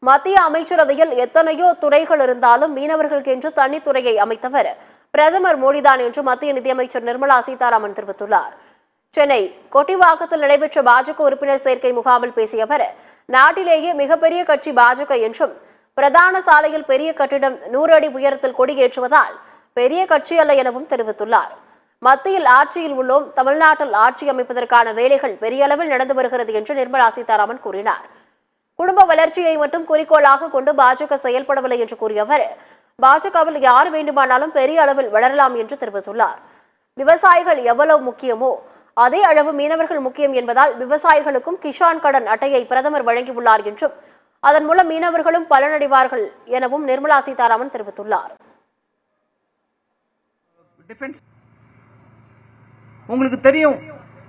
மத்திய அமைச்சரவையில் எத்தனையோ துறைகள் இருந்தாலும் மீனவர்களுக்கென்று தனித்துறையை அமைத்தவர் பிரதமர் மோடிதான் என்று மத்திய நிதியமைச்சர் நிர்மலா சீதாராமன் தெரிவித்துள்ளார். சென்னை கொட்டிவாக்கத்தில் நடைபெற்ற பாஜக உறுப்பினர் சேர்க்கை முகாமில் பேசிய அவர், நாட்டிலேயே மிகப்பெரிய கட்சி பாஜக என்றும் பிரதான சாலையில் பெரிய கட்டிடம் 100 அடி உயரத்தில் கொடியேற்றுவதால் பெரிய கட்சி அல்ல எனவும் தெரிவித்துள்ளார். மத்தியில் ஆட்சியில் உள்ளோம், தமிழ்நாட்டில் ஆட்சி அமைப்பதற்கான வேலைகள் பெரிய அளவில் நடந்து வருகிறது என்று நிர்மலா சீதாராமன் கூறினார். குடும்ப வளர்ச்சியை மட்டும் குறிக்கோளாக கொண்டு பாஜக செயல்படவில்லை என்று கூறிய அவர், பாஜகவில் யார் வேண்டுமானாலும் பெரிய அளவில் வளரலாம் என்று தெரிவித்துள்ளார். விவசாயிகள் எவ்வளவு முக்கியமோ அதே அளவு மீனவர்கள் முக்கியம் என்பதால் விவசாயிகளுக்கும் கிஷான் கடன் அட்டையை பிரதமர் வழங்கியுள்ளார் என்றும் அதன் மூலம் மீனவர்களும் பலனடைவார்கள் எனவும் நிர்மலா சீதாராமன் தெரிவித்துள்ளார். உங்களுக்கு தெரியும்,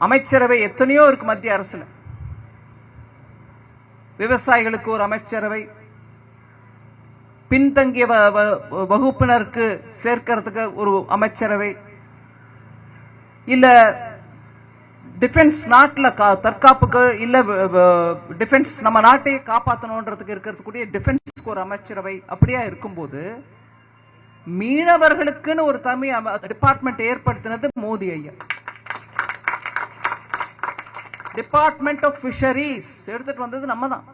அமைச்சரவை எத்தனையோ இருக்கு மத்திய அரசுல. விவசாயிகளுக்கு ஒரு அமைச்சரவை, பின்தங்கிய வகுப்பினருக்கு சேர்க்கிறதுக்கு ஒரு அமைச்சரவை, இல்ல டிஃபென்ஸ் நாட்டில் தற்காப்புக்கு, இல்ல டிஃபென்ஸ் நம்ம நாட்டையே காப்பாற்றணும்ன்றதுக்கு இருக்கிறதுக்கூடிய டிஃபென்ஸ்க்கு ஒரு அமைச்சரவை. அப்படியா இருக்கும்போது மீனவர்களுக்குன்னு ஒரு தனி டிபார்ட்மெண்ட் ஏற்படுத்தினது மோடி ஐயா. டிபார்ட்மெண்ட் ஆஃப் ஃபிஷரிஸ் எடுத்துட்டு வந்தது நம்ம தான்.